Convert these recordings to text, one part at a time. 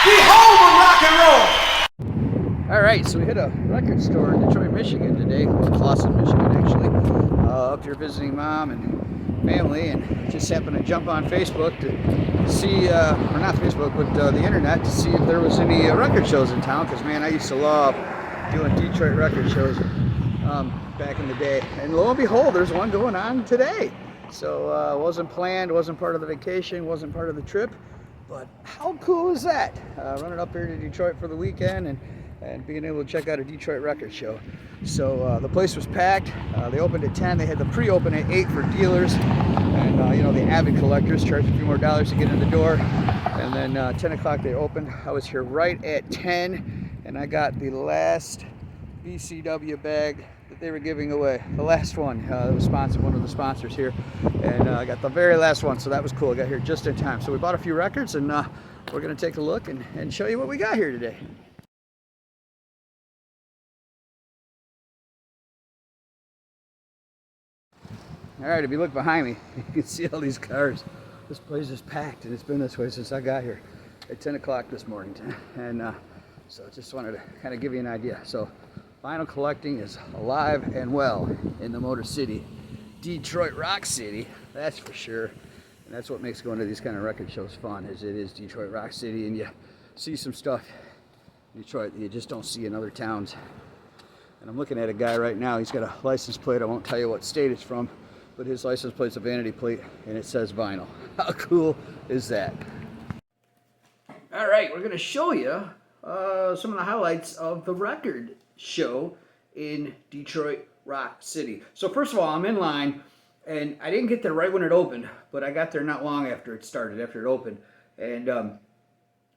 the home of rock and roll. All right, so we hit a record store in Detroit, Michigan today. Well, Clawson, Michigan, actually. Up here visiting mom and family, and just happened to jump on Facebook to see, or not Facebook, but the internet to see if there was any record shows in town. Because man, I used to love doing Detroit record shows back in the day. And lo and behold, there's one going on today. So wasn't planned, wasn't part of the vacation, wasn't part of the trip. But how cool is that? Running up here to Detroit for the weekend and being able to check out a Detroit record show. So the place was packed. They opened at 10. They had the pre-open at 8 for dealers. And, you know, the avid collectors charged a few more dollars to get in the door. And then 10 o'clock they opened. I was here right at 10. And I got the last BCW bag that they were giving away. The last one. It was sponsored, one of the sponsors here. And I got the very last one. So that was cool. I got here just in time. So we bought a few records, and we're going to take a look and show you what we got here today. All right, if you look behind me, you can see all these cars. This place is packed, and it's been this way since I got here at 10 o'clock this morning. And so just wanted to kind of give you an idea. So vinyl collecting is alive and well in the Motor City, Detroit Rock City, that's for sure. And that's what makes going to these kind of record shows fun, is it is Detroit Rock City, and you see some stuff in Detroit that you just don't see in other towns. And I'm looking at a guy right now. He's got a license plate. I won't tell you what state it's from, but his license plate's a vanity plate, and it says vinyl. How cool is that? All right, we're going to show you some of the highlights of the record show in Detroit Rock City. So first of all, I'm in line, and I didn't get there right when it opened, but I got there not long after it started, after it opened. And I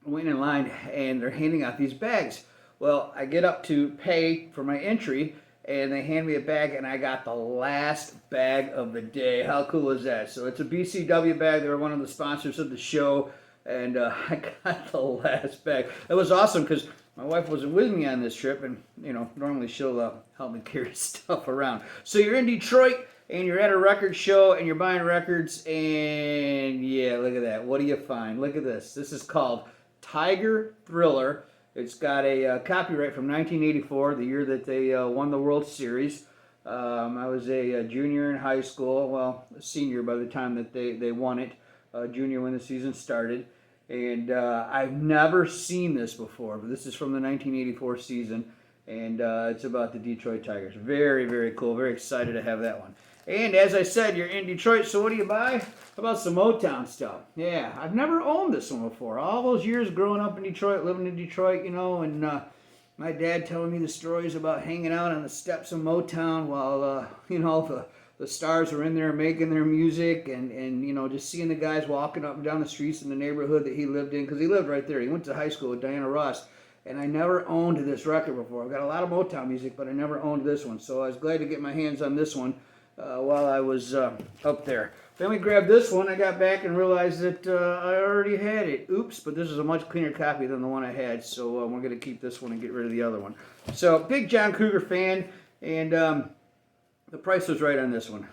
went in line, and they're handing out these bags. Well, I get up to pay for my entry, and they hand me a bag, and I got the last bag of the day. How cool is that? So it's a BCW bag. They were one of the sponsors of the show, and I got the last bag. It was awesome because my wife wasn't with me on this trip, and you know, normally she'll help me carry stuff around. So you're in Detroit, and you're at a record show, and you're buying records, and yeah, look at that. What do you find? Look at this. This is called Tiger Thriller. It's got a copyright from 1984, the year that they won the World Series. I was a junior in high school, well, a senior by the time that they won it, junior when the season started. And I've never seen this before, but this is from the 1984 season, and it's about the Detroit Tigers. Very, very cool. Very excited to have that one. And as I said, you're in Detroit, so what do you buy? How about some Motown stuff? Yeah, I've never owned this one before. All those years growing up in Detroit, living in Detroit, you know, and my dad telling me the stories about hanging out on the steps of Motown while, you know, the stars were in there making their music, and you know, just seeing the guys walking up and down the streets in the neighborhood that he lived in, because he lived right there. He went to high school with Diana Ross. And I never owned this record before. I've got a lot of Motown music, but I never owned this one. So I was glad to get my hands on this one while I was up there. Then we grabbed this one. I got back and realized that I already had it. Oops, but this is a much cleaner copy than the one I had. So we're going to keep this one and get rid of the other one. So big John Cougar fan, and the price was right on this one.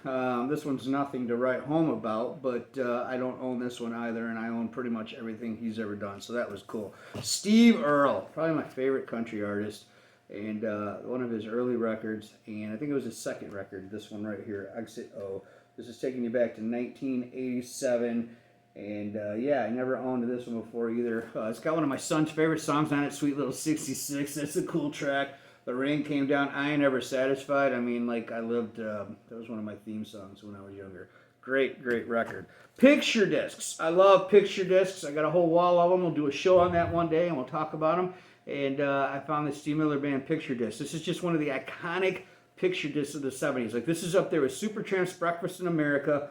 This one's nothing to write home about, but I don't own this one either, and I own pretty much everything he's ever done, so that was cool. Steve Earle, probably my favorite country artist, and one of his early records, and I think it was his second record, this one right here, Exit O. This is taking you back to 1987, and yeah, I never owned this one before either. It's got one of my son's favorite songs on it, Sweet Little 66. That's a cool track. The Rain Came Down, I Ain't Never Satisfied. I mean, like, I lived, that was one of my theme songs when I was younger. Great, great record. Picture discs. I love picture discs. I got a whole wall of them. We'll do a show on that one day, and we'll talk about them. And I found the Steve Miller Band picture disc. This is just one of the iconic picture discs of the 70s. Like, this is up there with Supertramp's Breakfast in America,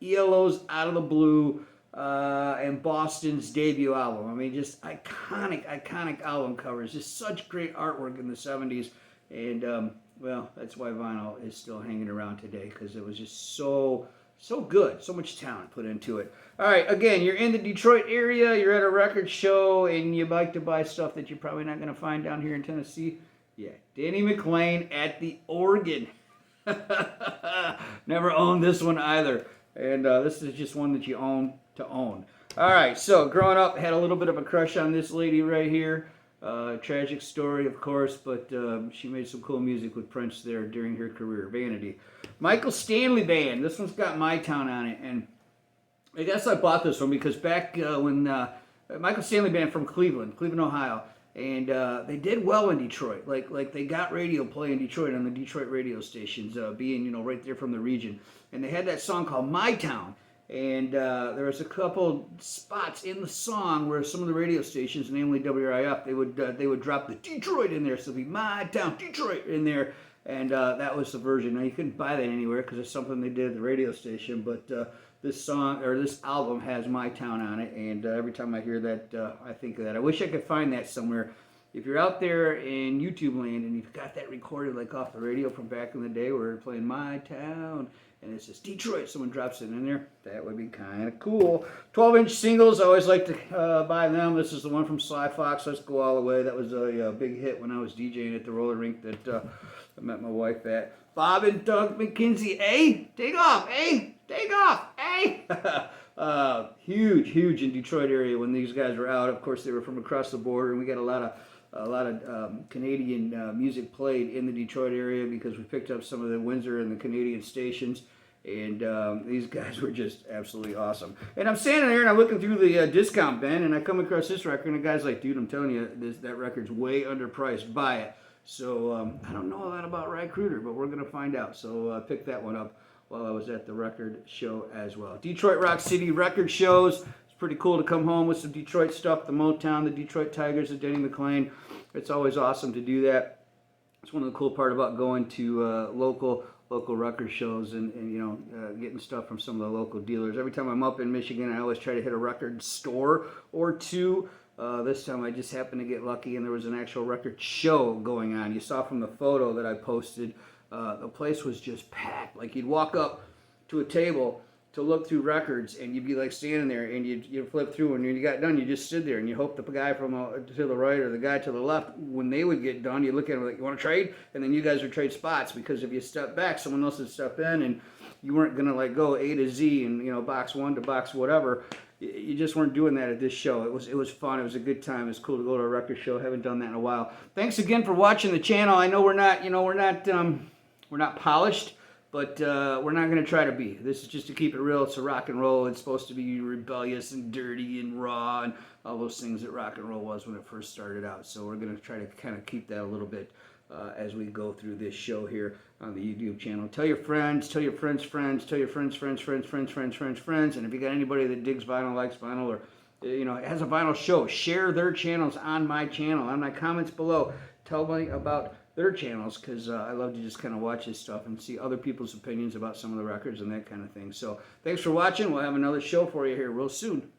ELO's Out of the Blue, and Boston's debut album. I mean, just iconic, iconic album covers. Just such great artwork in the 70s. And, well, that's why vinyl is still hanging around today, because it was just so good. So much talent put into it. All right, again, you're in the Detroit area, you're at a record show, and you like to buy stuff that you're probably not going to find down here in Tennessee. Yeah, Danny McLean at the organ. Never owned this one either. And this is just one that you own to own. All right, so growing up, had a little bit of a crush on this lady right here. Tragic story, of course, but she made some cool music with Prince there during her career. Vanity. Michael Stanley Band. This one's got My Town on it, and I guess I bought this one because back when Michael Stanley Band from Cleveland, Ohio, and they did well in Detroit. Like they got radio play in Detroit on the Detroit radio stations, being right there from the region. And they had that song called My Town. And there was a couple spots in the song where some of the radio stations, namely WRIF, they would drop the Detroit in there, so it'd be My Town, Detroit in there, and that was the version. Now you couldn't buy that anywhere because it's something they did at the radio station, but this song or this album has My Town on it, and every time I hear that, I think of that. I wish I could find that somewhere. If you're out there in YouTube land and you've got that recorded like off the radio from back in the day where they're playing My Town, and it's just Detroit, someone drops it in there, that would be kind of cool. 12-inch singles, I always like to buy them. This is the one from Sly Fox, Let's Go All the Way. That was a big hit when I was DJing at the roller rink that I met my wife at. Bob and Doug McKenzie, take off, take off, huge in Detroit area when these guys were out. Of course, they were from across the border, and we got a lot of Canadian music played in the Detroit area because we picked up some of the Windsor and the Canadian stations, and these guys were just absolutely awesome. And I'm standing there and I'm looking through the discount bin, and I come across this record, and the guy's like, dude, I'm telling you, that record's way underpriced. Buy it. So I don't know a lot about Ry Cruder, but we're going to find out. So I picked that one up while I was at the record show as well. Detroit Rock City record shows. Pretty cool to come home with some Detroit stuff, the Motown, the Detroit Tigers, the Denny McLean. It's always awesome to do that. It's one of the cool part about going to local record shows and getting stuff from some of the local dealers. Every time I'm up in Michigan, I always try to hit a record store or two. This time I just happened to get lucky and there was an actual record show going on. You saw from the photo that I posted, the place was just packed. Like you'd walk up to a table to look through records, and you'd be like standing there, and you'd flip through, and when you got done, you just stood there, and you hope the guy from to the right or the guy to the left, when they would get done, you look at him like, you want to trade? And then you guys would trade spots, because if you step back, someone else would step in, and you weren't going to like go A to Z and box one to box whatever. You just weren't doing that at this show. It was fun. It was a good time. It was cool to go to a record show. I haven't done that in a while. Thanks again for watching the channel. I know we're not polished, but we're not going to try to be. This is just to keep it real. It's a rock and roll. It's supposed to be rebellious and dirty and raw and all those things that rock and roll was when it first started out. So we're going to try to kind of keep that a little bit as we go through this show here on the YouTube channel. Tell your friends, tell your friends' friends, tell your friends' friends', and if you got anybody that digs vinyl, likes vinyl, or has a vinyl show, share their channels on my channel. On my comments below, tell me about their channels, because I love to just kind of watch this stuff and see other people's opinions about some of the records and that kind of thing. So thanks for watching. We'll have another show for you here real soon.